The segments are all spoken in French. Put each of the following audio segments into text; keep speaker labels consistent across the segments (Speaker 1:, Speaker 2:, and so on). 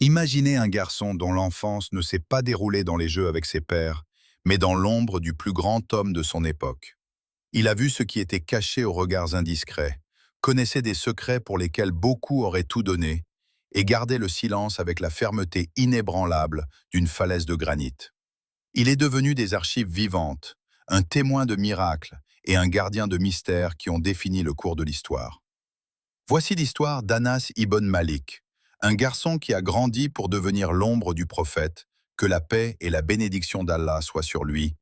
Speaker 1: Imaginez un garçon dont l'enfance ne s'est pas déroulée dans les jeux avec ses pairs, mais dans l'ombre du plus grand homme de son époque. Il a vu ce qui était caché aux regards indiscrets, connaissait des secrets pour lesquels beaucoup auraient tout donné, et gardait le silence avec la fermeté inébranlable d'une falaise de granit. Il est devenu des archives vivantes, un témoin de miracles et un gardien de mystères qui ont défini le cours de l'histoire. Voici l'histoire d'Anas ibn Malik, un garçon qui a grandi pour devenir l'ombre du prophète, que la paix et la bénédiction d'Allah soient sur lui,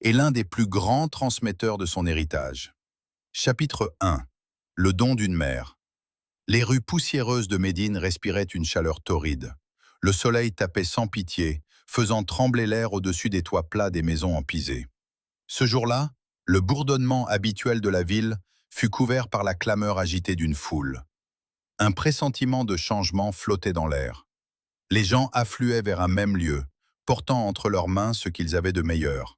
Speaker 1: et l'un des plus grands transmetteurs de son héritage. Chapitre 1. Le don d'une mère. Les rues poussiéreuses de Médine respiraient une chaleur torride. Le soleil tapait sans pitié, faisant trembler l'air au-dessus des toits plats des maisons en pisé. Ce jour-là, le bourdonnement habituel de la ville fut couvert par la clameur agitée d'une foule. Un pressentiment de changement flottait dans l'air. Les gens affluaient vers un même lieu, portant entre leurs mains ce qu'ils avaient de meilleur.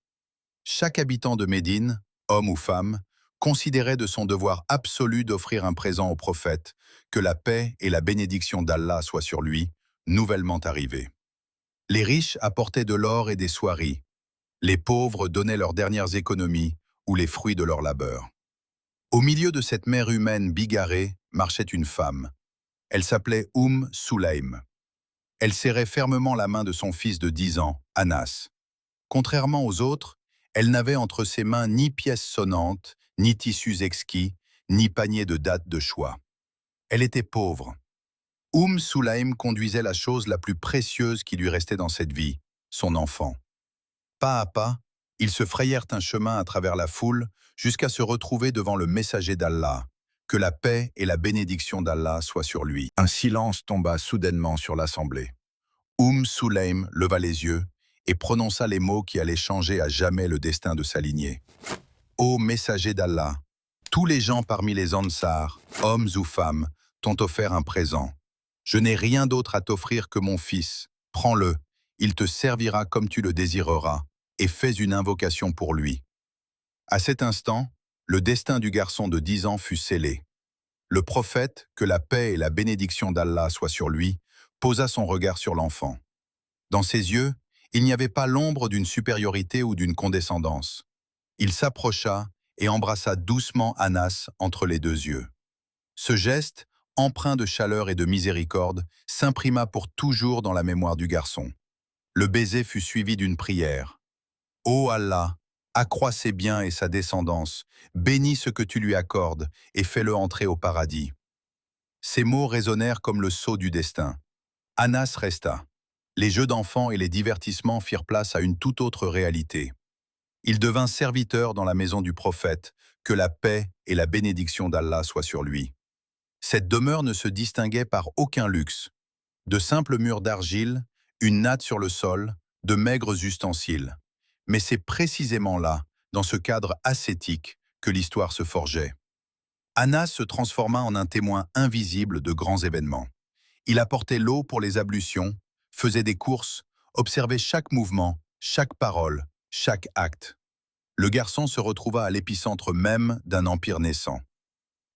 Speaker 1: Chaque habitant de Médine, homme ou femme, considérait de son devoir absolu d'offrir un présent au prophète, que la paix et la bénédiction d'Allah soient sur lui, nouvellement arrivé. Les riches apportaient de l'or et des soieries. Les pauvres donnaient leurs dernières économies ou les fruits de leur labeur. Au milieu de cette mer humaine bigarrée marchait une femme. Elle s'appelait Sulaym. Elle serrait fermement la main de son fils de 10 ans, Anas. Contrairement aux autres, elle n'avait entre ses mains ni pièces sonnantes, ni tissus exquis, ni panier de dattes de choix. Elle était pauvre. Sulaym conduisait la chose la plus précieuse qui lui restait dans cette vie, son enfant. Pas à pas, ils se frayèrent un chemin à travers la foule jusqu'à se retrouver devant le messager d'Allah. Que la paix et la bénédiction d'Allah soient sur lui. Un silence tomba soudainement sur l'assemblée. Sulaym leva les yeux et prononça les mots qui allaient changer à jamais le destin de sa lignée. Ô messager d'Allah, tous les gens parmi les Ansar, hommes ou femmes, t'ont offert un présent. Je n'ai rien d'autre à t'offrir que mon fils. Prends-le, il te servira comme tu le désireras, et fais une invocation pour lui. À cet instant, le destin du garçon de 10 ans fut scellé. Le prophète, que la paix et la bénédiction d'Allah soient sur lui, posa son regard sur l'enfant. Dans ses yeux, il n'y avait pas l'ombre d'une supériorité ou d'une condescendance. Il s'approcha et embrassa doucement Anas entre les deux yeux. Ce geste, empreint de chaleur et de miséricorde, s'imprima pour toujours dans la mémoire du garçon. Le baiser fut suivi d'une prière. Ô Allah, accrois ses biens et sa descendance, bénis ce que tu lui accordes et fais-le entrer au paradis. Ces mots résonnèrent comme le sceau du destin. Anas resta. Les jeux d'enfants et les divertissements firent place à une toute autre réalité. Il devint serviteur dans la maison du prophète, que la paix et la bénédiction d'Allah soient sur lui. Cette demeure ne se distinguait par aucun luxe. De simples murs d'argile, une natte sur le sol, de maigres ustensiles. Mais c'est précisément là, dans ce cadre ascétique, que l'histoire se forgeait. Anas se transforma en un témoin invisible de grands événements. Il apportait l'eau pour les ablutions, faisait des courses, observait chaque mouvement, chaque parole, chaque acte. Le garçon se retrouva à l'épicentre même d'un empire naissant.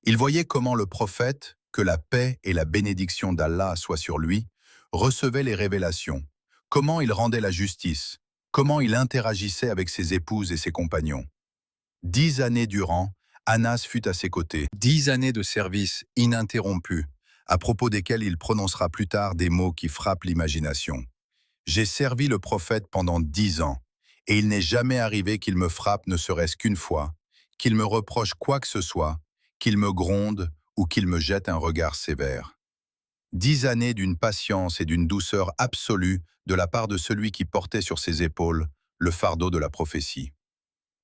Speaker 1: Il voyait comment le prophète, que la paix et la bénédiction d'Allah soient sur lui, recevait les révélations, comment il rendait la justice, comment il interagissait avec ses épouses et ses compagnons. 10 années durant, Anas fut à ses côtés. 10 années de service ininterrompu, à propos desquels il prononcera plus tard des mots qui frappent l'imagination. J'ai servi le prophète pendant 10 ans, et il n'est jamais arrivé qu'il me frappe ne serait-ce qu'une fois, qu'il me reproche quoi que ce soit, qu'il me gronde ou qu'il me jette un regard sévère. 10 années d'une patience et d'une douceur absolue de la part de celui qui portait sur ses épaules le fardeau de la prophétie.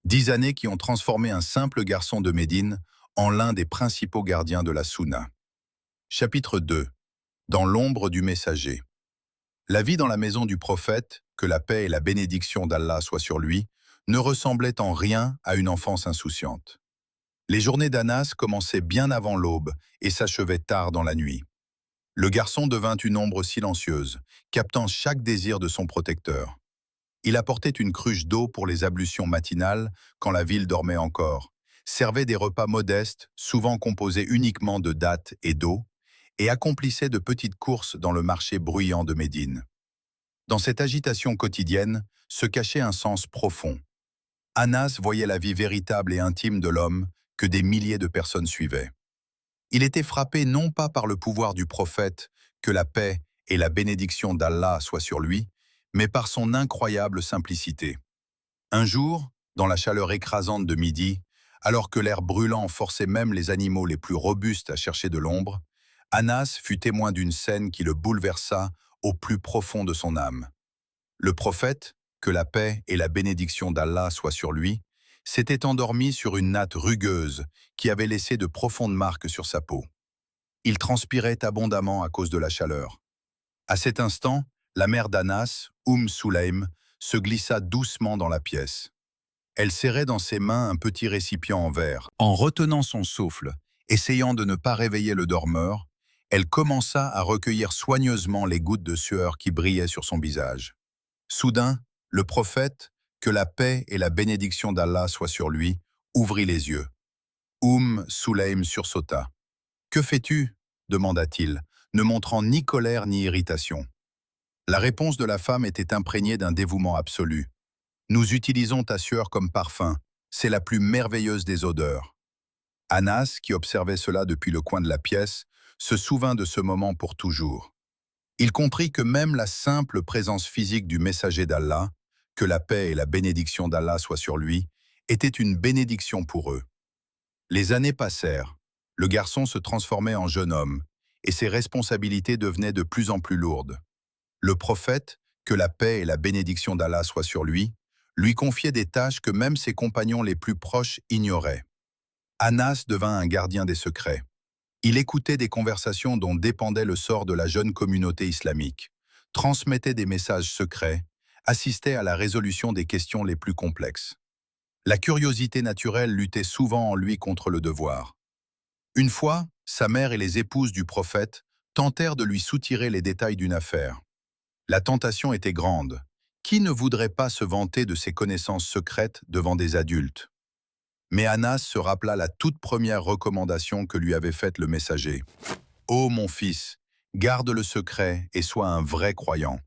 Speaker 1: 10 années qui ont transformé un simple garçon de Médine en l'un des principaux gardiens de la Sunna. Chapitre 2. Dans l'ombre du messager. La vie dans la maison du prophète, que la paix et la bénédiction d'Allah soient sur lui, ne ressemblait en rien à une enfance insouciante. Les journées d'Anas commençaient bien avant l'aube et s'achevaient tard dans la nuit. Le garçon devint une ombre silencieuse, captant chaque désir de son protecteur. Il apportait une cruche d'eau pour les ablutions matinales quand la ville dormait encore, servait des repas modestes, souvent composés uniquement de dattes et d'eau, et accomplissait de petites courses dans le marché bruyant de Médine. Dans cette agitation quotidienne se cachait un sens profond. Anas voyait la vie véritable et intime de l'homme que des milliers de personnes suivaient. Il était frappé non pas par le pouvoir du prophète, que la paix et la bénédiction d'Allah soient sur lui, mais par son incroyable simplicité. Un jour, dans la chaleur écrasante de midi, alors que l'air brûlant forçait même les animaux les plus robustes à chercher de l'ombre, Anas fut témoin d'une scène qui le bouleversa au plus profond de son âme. Le prophète, que la paix et la bénédiction d'Allah soient sur lui, s'était endormi sur une natte rugueuse qui avait laissé de profondes marques sur sa peau. Il transpirait abondamment à cause de la chaleur. À cet instant, la mère d'Anas, Sulaym, se glissa doucement dans la pièce. Elle serrait dans ses mains un petit récipient en verre. En retenant son souffle, essayant de ne pas réveiller le dormeur, elle commença à recueillir soigneusement les gouttes de sueur qui brillaient sur son visage. Soudain, le prophète, que la paix et la bénédiction d'Allah soient sur lui, ouvrit les yeux. Sulaym sursauta. « Que fais-tu » demanda-t-il, ne montrant ni colère ni irritation. La réponse de la femme était imprégnée d'un dévouement absolu. « Nous utilisons ta sueur comme parfum, c'est la plus merveilleuse des odeurs. » Anas, qui observait cela depuis le coin de la pièce, se souvint de ce moment pour toujours. Il comprit que même la simple présence physique du messager d'Allah, que la paix et la bénédiction d'Allah soient sur lui, était une bénédiction pour eux. Les années passèrent, le garçon se transformait en jeune homme, et ses responsabilités devenaient de plus en plus lourdes. Le prophète, que la paix et la bénédiction d'Allah soient sur lui confiait des tâches que même ses compagnons les plus proches ignoraient. Anas devint un gardien des secrets. Il écoutait des conversations dont dépendait le sort de la jeune communauté islamique, transmettait des messages secrets, assistait à la résolution des questions les plus complexes. La curiosité naturelle luttait souvent en lui contre le devoir. Une fois, sa mère et les épouses du prophète tentèrent de lui soutirer les détails d'une affaire. La tentation était grande. Qui ne voudrait pas se vanter de ses connaissances secrètes devant des adultes? Mais Anas se rappela la toute première recommandation que lui avait faite le messager. « Ô mon fils, garde le secret et sois un vrai croyant. »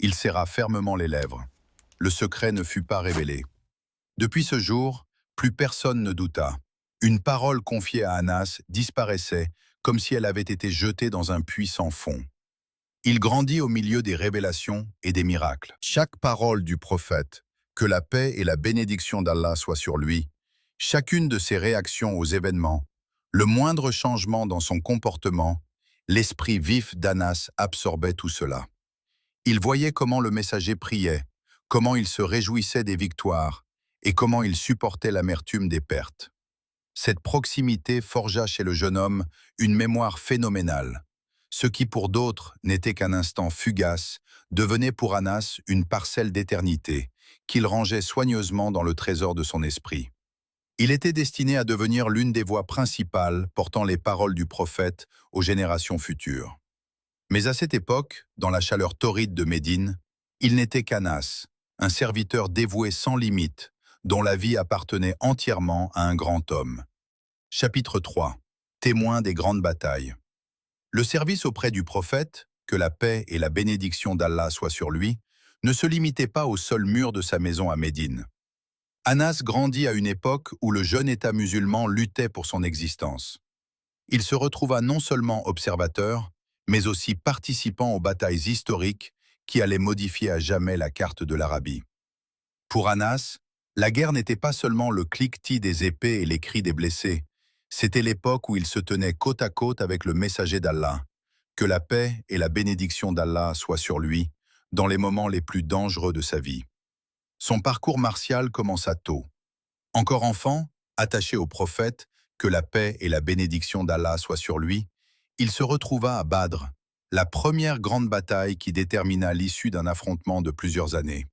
Speaker 1: Il serra fermement les lèvres. Le secret ne fut pas révélé. Depuis ce jour, plus personne ne douta. Une parole confiée à Anas disparaissait comme si elle avait été jetée dans un puits sans fond. Il grandit au milieu des révélations et des miracles. Chaque parole du prophète, que la paix et la bénédiction d'Allah soient sur lui, chacune de ses réactions aux événements, le moindre changement dans son comportement, l'esprit vif d'Anas absorbait tout cela. Il voyait comment le messager priait, comment il se réjouissait des victoires et comment il supportait l'amertume des pertes. Cette proximité forgea chez le jeune homme une mémoire phénoménale. Ce qui pour d'autres n'était qu'un instant fugace devenait pour Anas une parcelle d'éternité qu'il rangeait soigneusement dans le trésor de son esprit. Il était destiné à devenir l'une des voix principales portant les paroles du prophète aux générations futures. Mais à cette époque, dans la chaleur torride de Médine, il n'était qu'Anas, un serviteur dévoué sans limite, dont la vie appartenait entièrement à un grand homme. Chapitre 3. Témoin des grandes batailles. Le service auprès du prophète, que la paix et la bénédiction d'Allah soient sur lui, ne se limitait pas aux seuls murs de sa maison à Médine. Anas grandit à une époque où le jeune État musulman luttait pour son existence. Il se retrouva non seulement observateur, mais aussi participant aux batailles historiques qui allaient modifier à jamais la carte de l'Arabie. Pour Anas, la guerre n'était pas seulement le cliquetis des épées et les cris des blessés, c'était l'époque où il se tenait côte à côte avec le messager d'Allah, que la paix et la bénédiction d'Allah soient sur lui, dans les moments les plus dangereux de sa vie. Son parcours martial commença tôt. Encore enfant, attaché au prophète, que la paix et la bénédiction d'Allah soient sur lui, il se retrouva à Badr, la première grande bataille qui détermina l'issue d'un affrontement de plusieurs années.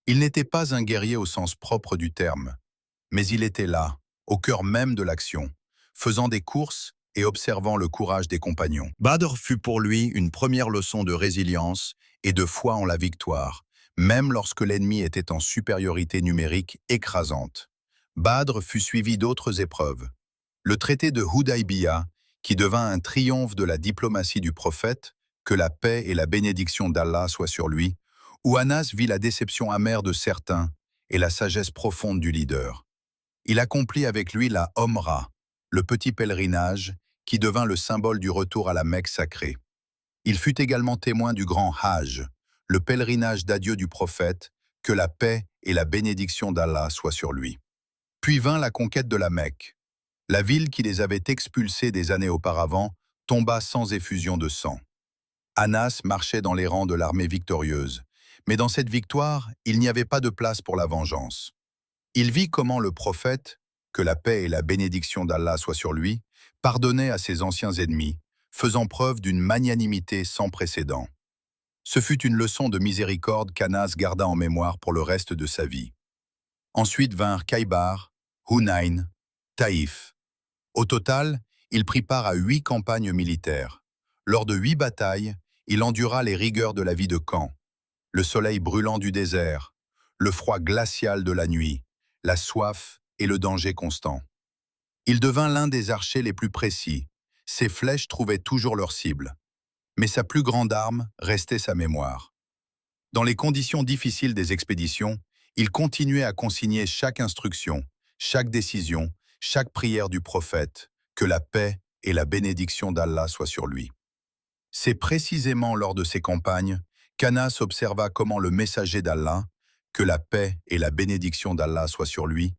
Speaker 1: Il n'était pas un guerrier au sens propre du terme, mais il était là, au cœur même de l'action, faisant des courses et observant le courage des compagnons. Badr fut pour lui une première leçon de résilience et de foi en la victoire, même lorsque l'ennemi était en supériorité numérique écrasante. Badr fut suivi d'autres épreuves. Le traité de Hudaybiya, qui devint un triomphe de la diplomatie du prophète, que la paix et la bénédiction d'Allah soient sur lui, où Anas vit la déception amère de certains et la sagesse profonde du leader. Il accomplit avec lui la Omra, le petit pèlerinage, qui devint le symbole du retour à la Mecque sacrée. Il fut également témoin du grand Hajj, le pèlerinage d'adieu du prophète, que la paix et la bénédiction d'Allah soient sur lui. Puis vint la conquête de la Mecque. La ville qui les avait expulsés des années auparavant tomba sans effusion de sang. Anas marchait dans les rangs de l'armée victorieuse, mais dans cette victoire, il n'y avait pas de place pour la vengeance. Il vit comment le prophète, que la paix et la bénédiction d'Allah soient sur lui, pardonnait à ses anciens ennemis, faisant preuve d'une magnanimité sans précédent. Ce fut une leçon de miséricorde qu'Anas garda en mémoire pour le reste de sa vie. Ensuite vinrent Khaybar, Hunayn, Taïf. Au total, il prit part à 8 campagnes militaires. Lors de 8 batailles, il endura les rigueurs de la vie de camp, le soleil brûlant du désert, le froid glacial de la nuit, la soif et le danger constant. Il devint l'un des archers les plus précis. Ses flèches trouvaient toujours leur cible. Mais sa plus grande arme restait sa mémoire. Dans les conditions difficiles des expéditions, il continuait à consigner chaque instruction, chaque décision, chaque prière du prophète, que la paix et la bénédiction d'Allah soient sur lui. C'est précisément lors de ces campagnes qu'Anas observa comment le messager d'Allah, que la paix et la bénédiction d'Allah soient sur lui,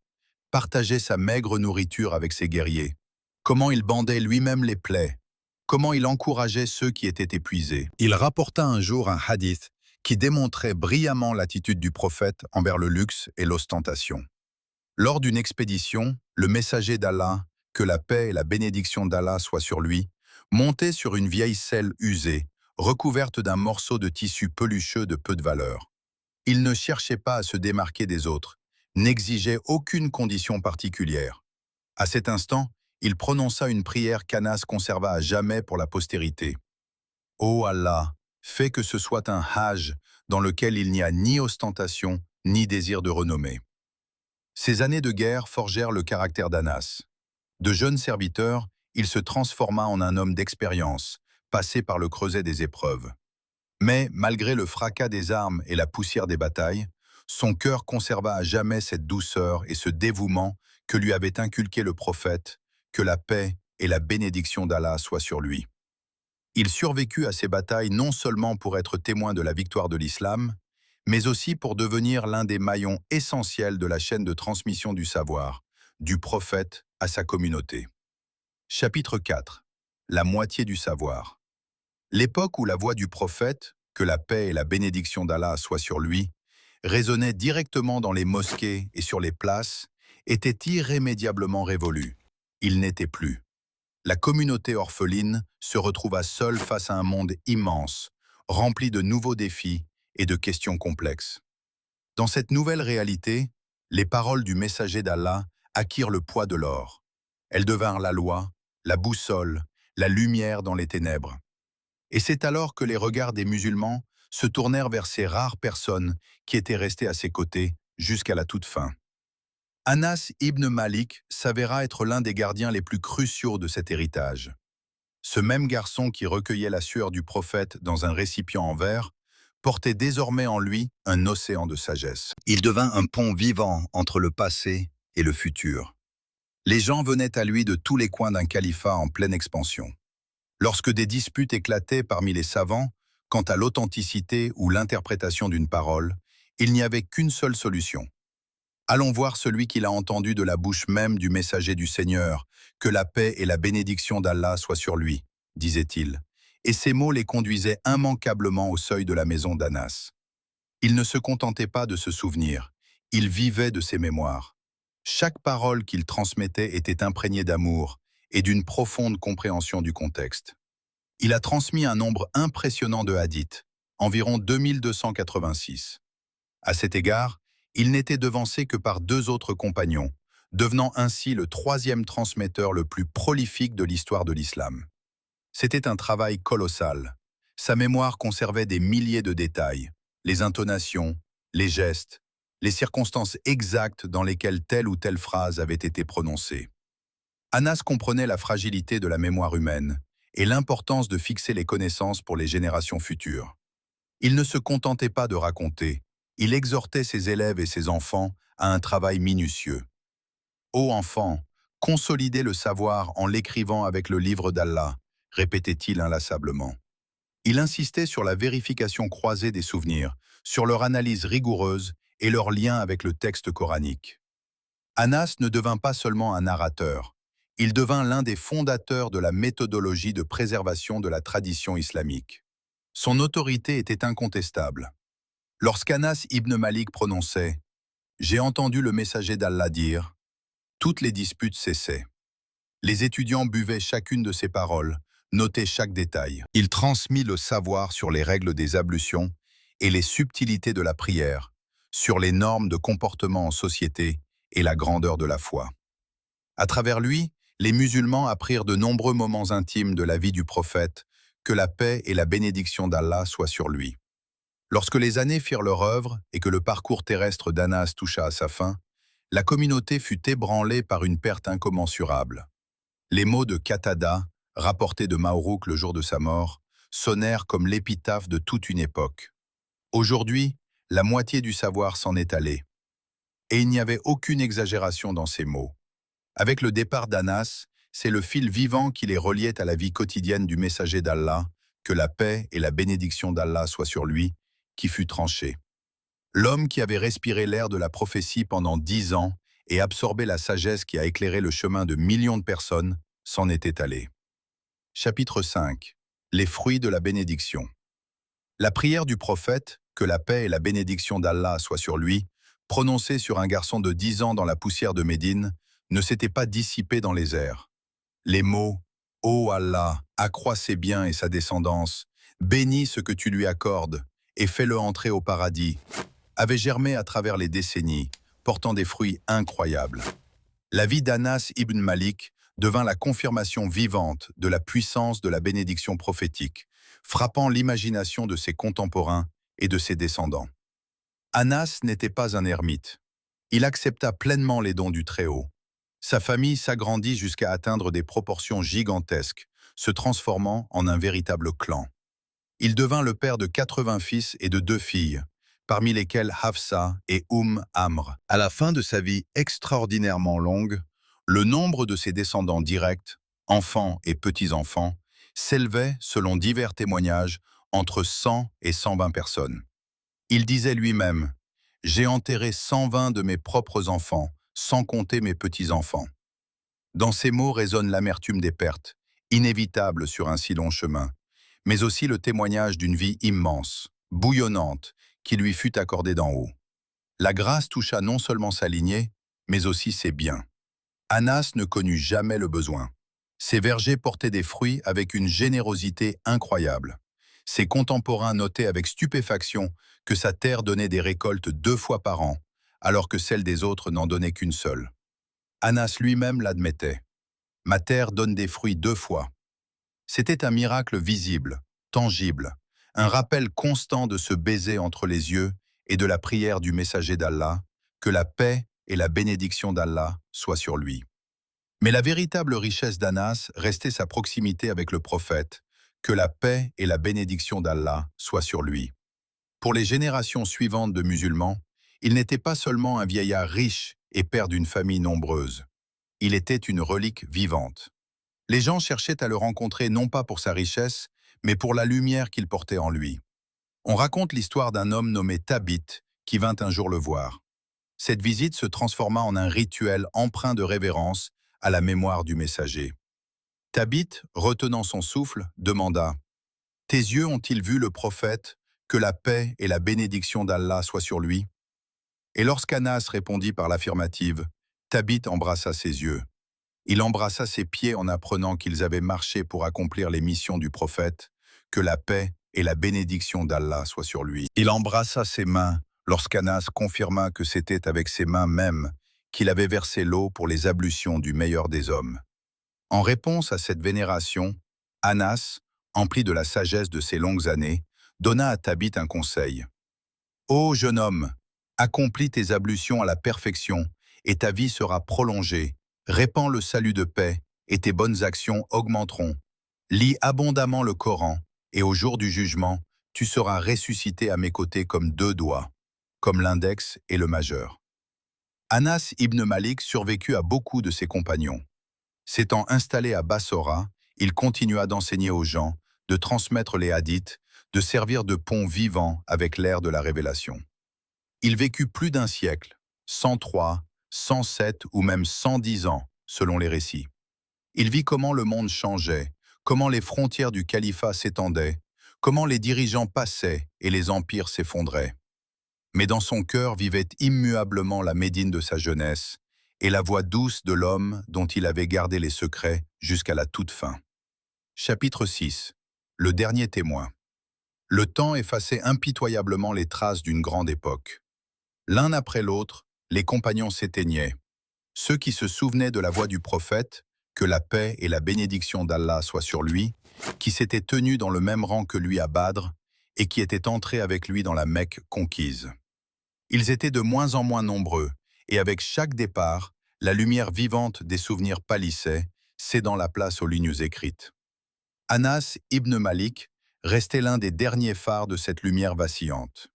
Speaker 1: partageait sa maigre nourriture avec ses guerriers, comment il bandait lui-même les plaies, comment il encourageait ceux qui étaient épuisés. Il rapporta un jour un hadith qui démontrait brillamment l'attitude du prophète envers le luxe et l'ostentation. Lors d'une expédition, le messager d'Allah, que la paix et la bénédiction d'Allah soient sur lui, montait sur une vieille selle usée, recouverte d'un morceau de tissu pelucheux de peu de valeur. Il ne cherchait pas à se démarquer des autres, n'exigeait aucune condition particulière. À cet instant, il prononça une prière qu'Anas conserva à jamais pour la postérité. « Ô Allah, fais que ce soit un hajj dans lequel il n'y a ni ostentation, ni désir de renommée. » Ces années de guerre forgèrent le caractère d'Anas. De jeune serviteur, il se transforma en un homme d'expérience, passé par le creuset des épreuves. Mais, malgré le fracas des armes et la poussière des batailles, son cœur conserva à jamais cette douceur et ce dévouement que lui avait inculqué le prophète, que la paix et la bénédiction d'Allah soient sur lui. Il survécut à ces batailles non seulement pour être témoin de la victoire de l'islam, mais aussi pour devenir l'un des maillons essentiels de la chaîne de transmission du savoir, du prophète à sa communauté. Chapitre 4. La moitié du savoir. L'époque où la voix du prophète, que la paix et la bénédiction d'Allah soient sur lui, résonnait directement dans les mosquées et sur les places, était irrémédiablement révolue. Il n'était plus. La communauté orpheline se retrouva seule face à un monde immense, rempli de nouveaux défis et de questions complexes. Dans cette nouvelle réalité, les paroles du messager d'Allah acquirent le poids de l'or. Elles devinrent la loi, la boussole, la lumière dans les ténèbres. Et c'est alors que les regards des musulmans se tournèrent vers ces rares personnes qui étaient restées à ses côtés jusqu'à la toute fin. Anas ibn Malik s'avéra être l'un des gardiens les plus cruciaux de cet héritage. Ce même garçon qui recueillait la sueur du prophète dans un récipient en verre portait désormais en lui un océan de sagesse. Il devint un pont vivant entre le passé et le futur. Les gens venaient à lui de tous les coins d'un califat en pleine expansion. Lorsque des disputes éclataient parmi les savants, quant à l'authenticité ou l'interprétation d'une parole, il n'y avait qu'une seule solution. Allons voir celui qui l'a entendu de la bouche même du messager du Seigneur, que la paix et la bénédiction d'Allah soient sur lui, disait-il. Et ces mots les conduisaient immanquablement au seuil de la maison d'Anas. Il ne se contentait pas de se souvenir, il vivait de ses mémoires. Chaque parole qu'il transmettait était imprégnée d'amour et d'une profonde compréhension du contexte. Il a transmis un nombre impressionnant de hadiths, environ 2286. À cet égard, il n'était devancé que par 2 autres compagnons, devenant ainsi le 3e transmetteur le plus prolifique de l'histoire de l'islam. C'était un travail colossal. Sa mémoire conservait des milliers de détails, les intonations, les gestes, les circonstances exactes dans lesquelles telle ou telle phrase avait été prononcée. Anas comprenait la fragilité de la mémoire humaine et l'importance de fixer les connaissances pour les générations futures. Il ne se contentait pas de raconter, il exhortait ses élèves et ses enfants à un travail minutieux. Ô enfants, consolidez le savoir en l'écrivant avec le livre d'Allah, répétait-il inlassablement. Il insistait sur la vérification croisée des souvenirs, sur leur analyse rigoureuse et leur lien avec le texte coranique. Anas ne devint pas seulement un narrateur, il devint l'un des fondateurs de la méthodologie de préservation de la tradition islamique. Son autorité était incontestable. Lorsqu'Anas ibn Malik prononçait « J'ai entendu le messager d'Allah dire », toutes les disputes cessaient. Les étudiants buvaient chacune de ses paroles, notaient chaque détail. Il transmit le savoir sur les règles des ablutions et les subtilités de la prière, sur les normes de comportement en société et la grandeur de la foi. À travers lui, les musulmans apprirent de nombreux moments intimes de la vie du prophète, que la paix et la bénédiction d'Allah soient sur lui. Lorsque les années firent leur œuvre et que le parcours terrestre d'Anas toucha à sa fin, la communauté fut ébranlée par une perte incommensurable. Les mots de Qatada, rapportés de Ma'rûk le jour de sa mort, sonnèrent comme l'épitaphe de toute une époque. Aujourd'hui, la moitié du savoir s'en est allée. Et il n'y avait aucune exagération dans ces mots. Avec le départ d'Anas, c'est le fil vivant qui les reliait à la vie quotidienne du messager d'Allah, que la paix et la bénédiction d'Allah soient sur lui, qui fut tranché. L'homme qui avait respiré l'air de la prophétie pendant 10 ans et absorbé la sagesse qui a éclairé le chemin de millions de personnes, s'en était allé. Chapitre 5. Les fruits de la bénédiction. La prière du prophète, que la paix et la bénédiction d'Allah soient sur lui, prononcée sur un garçon de 10 ans dans la poussière de Médine, ne s'était pas dissipée dans les airs. Les mots « Ô Allah, accrois ses biens et sa descendance, bénis ce que tu lui accordes et fais-le entrer au paradis » avaient germé à travers les décennies, portant des fruits incroyables. La vie d'Anas ibn Malik devint la confirmation vivante de la puissance de la bénédiction prophétique, frappant l'imagination de ses contemporains et de ses descendants. Anas n'était pas un ermite. Il accepta pleinement les dons du Très-Haut. Sa famille s'agrandit jusqu'à atteindre des proportions gigantesques, se transformant en un véritable clan. Il devint le père de 80 fils et de 2 filles, parmi lesquels Hafsa et Amr. À la fin de sa vie extraordinairement longue, le nombre de ses descendants directs, enfants et petits-enfants, s'élevait, selon divers témoignages, entre 100 et 120 personnes. Il disait lui-même « J'ai enterré 120 de mes propres enfants, sans compter mes petits-enfants. » Dans ces mots résonne l'amertume des pertes, inévitable sur un si long chemin, mais aussi le témoignage d'une vie immense, bouillonnante, qui lui fut accordée d'en haut. La grâce toucha non seulement sa lignée, mais aussi ses biens. Anas ne connut jamais le besoin. Ses vergers portaient des fruits avec une générosité incroyable. Ses contemporains notaient avec stupéfaction que sa terre donnait des récoltes 2 fois par an, alors que celle des autres n'en donnait qu'une seule. Anas lui-même l'admettait. « Ma terre donne des fruits 2 fois. » C'était un miracle visible, tangible, un rappel constant de ce baiser entre les yeux et de la prière du messager d'Allah, que la paix et la bénédiction d'Allah soient sur lui. Mais la véritable richesse d'Anas restait sa proximité avec le prophète, que la paix et la bénédiction d'Allah soient sur lui. Pour les générations suivantes de musulmans, il n'était pas seulement un vieillard riche et père d'une famille nombreuse. Il était une relique vivante. Les gens cherchaient à le rencontrer non pas pour sa richesse, mais pour la lumière qu'il portait en lui. On raconte l'histoire d'un homme nommé Thabit qui vint un jour le voir. Cette visite se transforma en un rituel empreint de révérence à la mémoire du messager. Thabit, retenant son souffle, demanda « Tes yeux ont-ils vu le prophète, que la paix et la bénédiction d'Allah soient sur lui ?» Et lorsqu'Anas répondit par l'affirmative, Thabit embrassa ses yeux. Il embrassa ses pieds en apprenant qu'ils avaient marché pour accomplir les missions du prophète, que la paix et la bénédiction d'Allah soient sur lui. Il embrassa ses mains lorsqu'Anas confirma que c'était avec ses mains mêmes qu'il avait versé l'eau pour les ablutions du meilleur des hommes. En réponse à cette vénération, Anas, empli de la sagesse de ses longues années, donna à Thabit un conseil. « Ô jeune homme, accomplis tes ablutions à la perfection et ta vie sera prolongée, Répands le salut de paix, et tes bonnes actions augmenteront. Lis abondamment le Coran, et au jour du jugement, tu seras ressuscité à mes côtés comme deux doigts, comme l'index et le majeur. Anas ibn Malik survécut à beaucoup de ses compagnons. S'étant installé à Bassora, il continua d'enseigner aux gens, de transmettre les hadiths, de servir de pont vivant avec l'ère de la révélation. Il vécut plus d'un siècle, 103, 107 ou même 110 ans, selon les récits. Il vit comment le monde changeait, comment les frontières du califat s'étendaient, comment les dirigeants passaient et les empires s'effondraient. Mais dans son cœur vivait immuablement la Médine de sa jeunesse et la voix douce de l'homme dont il avait gardé les secrets jusqu'à la toute fin. Chapitre 6. Le dernier témoin. Le temps effaçait impitoyablement les traces d'une grande époque. L'un après l'autre, les compagnons s'éteignaient. Ceux qui se souvenaient de la voix du prophète, que la paix et la bénédiction d'Allah soient sur lui, qui s'étaient tenus dans le même rang que lui à Badr et qui étaient entrés avec lui dans la Mecque conquise. Ils étaient de moins en moins nombreux, et avec chaque départ, la lumière vivante des souvenirs pâlissait, cédant la place aux lignes écrites. Anas ibn Malik restait l'un des derniers phares de cette lumière vacillante.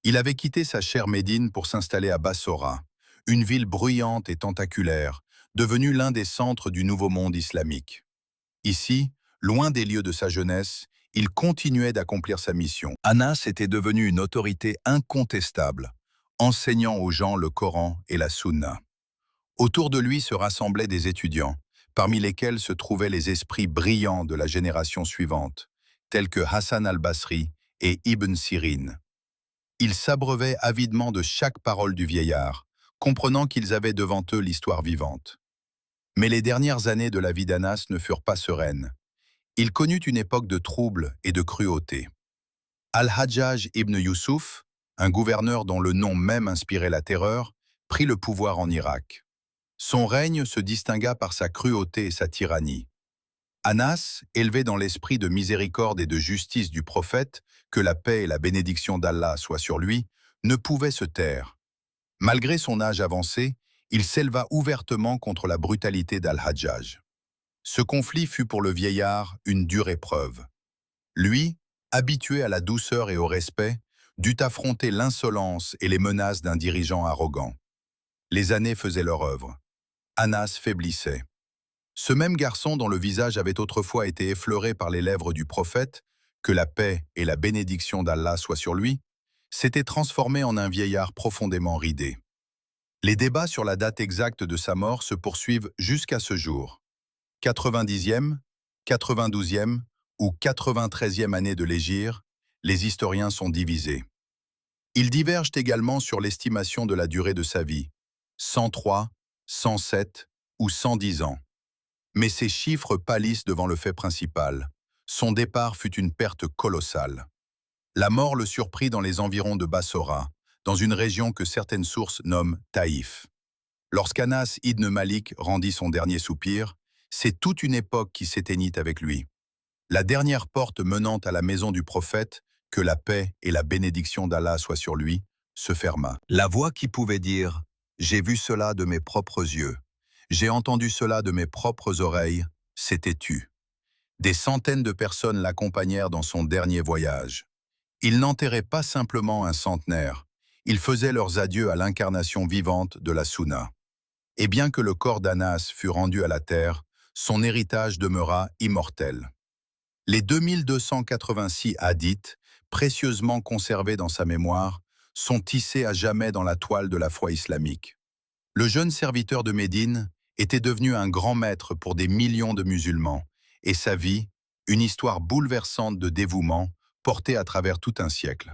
Speaker 1: Il avait quitté sa chère Médine pour s'installer à Bassora, une ville bruyante et tentaculaire, devenue l'un des centres du nouveau monde islamique. Ici, loin des lieux de sa jeunesse, il continuait d'accomplir sa mission. Anas était devenu une autorité incontestable, enseignant aux gens le Coran et la Sunna. Autour de lui se rassemblaient des étudiants, parmi lesquels se trouvaient les esprits brillants de la génération suivante, tels que Hassan al-Basri et Ibn Sirin. Ils s'abreuvaient avidement de chaque parole du vieillard, comprenant qu'ils avaient devant eux l'histoire vivante. Mais les dernières années de la vie d'Anas ne furent pas sereines. Il connut une époque de troubles et de cruauté. Al-Hajjaj ibn Yusuf, un gouverneur dont le nom même inspirait la terreur, prit le pouvoir en Irak. Son règne se distingua par sa cruauté et sa tyrannie. Anas, élevé dans l'esprit de miséricorde et de justice du prophète, que la paix et la bénédiction d'Allah soient sur lui, ne pouvait se taire. Malgré son âge avancé, il s'éleva ouvertement contre la brutalité d'Al-Hajjaj. Ce conflit fut pour le vieillard une dure épreuve. Lui, habitué à la douceur et au respect, dut affronter l'insolence et les menaces d'un dirigeant arrogant. Les années faisaient leur œuvre. Anas faiblissait. Ce même garçon dont le visage avait autrefois été effleuré par les lèvres du prophète, que la paix et la bénédiction d'Allah soient sur lui, s'était transformé en un vieillard profondément ridé. Les débats sur la date exacte de sa mort se poursuivent jusqu'à ce jour. 90e, 92e ou 93e année de l'hégire, les historiens sont divisés. Ils divergent également sur l'estimation de la durée de sa vie, 103, 107 ou 110 ans. Mais ces chiffres pâlissent devant le fait principal. Son départ fut une perte colossale. La mort le surprit dans les environs de Bassora, dans une région que certaines sources nomment Taïf. Lorsqu'Anas ibn Malik rendit son dernier soupir, c'est toute une époque qui s'éteignit avec lui. La dernière porte menant à la maison du prophète, que la paix et la bénédiction d'Allah soient sur lui, se ferma. La voix qui pouvait dire « J'ai vu cela de mes propres yeux, j'ai entendu cela de mes propres oreilles », s'était tue. Des centaines de personnes l'accompagnèrent dans son dernier voyage. Ils n'enterraient pas simplement un centenaire, ils faisaient leurs adieux à l'incarnation vivante de la Sunna. Et bien que le corps d'Anas fût rendu à la terre, son héritage demeura immortel. Les 2286 hadiths, précieusement conservés dans sa mémoire, sont tissés à jamais dans la toile de la foi islamique. Le jeune serviteur de Médine était devenu un grand maître pour des millions de musulmans, et sa vie, une histoire bouleversante de dévouement, portée à travers tout un siècle.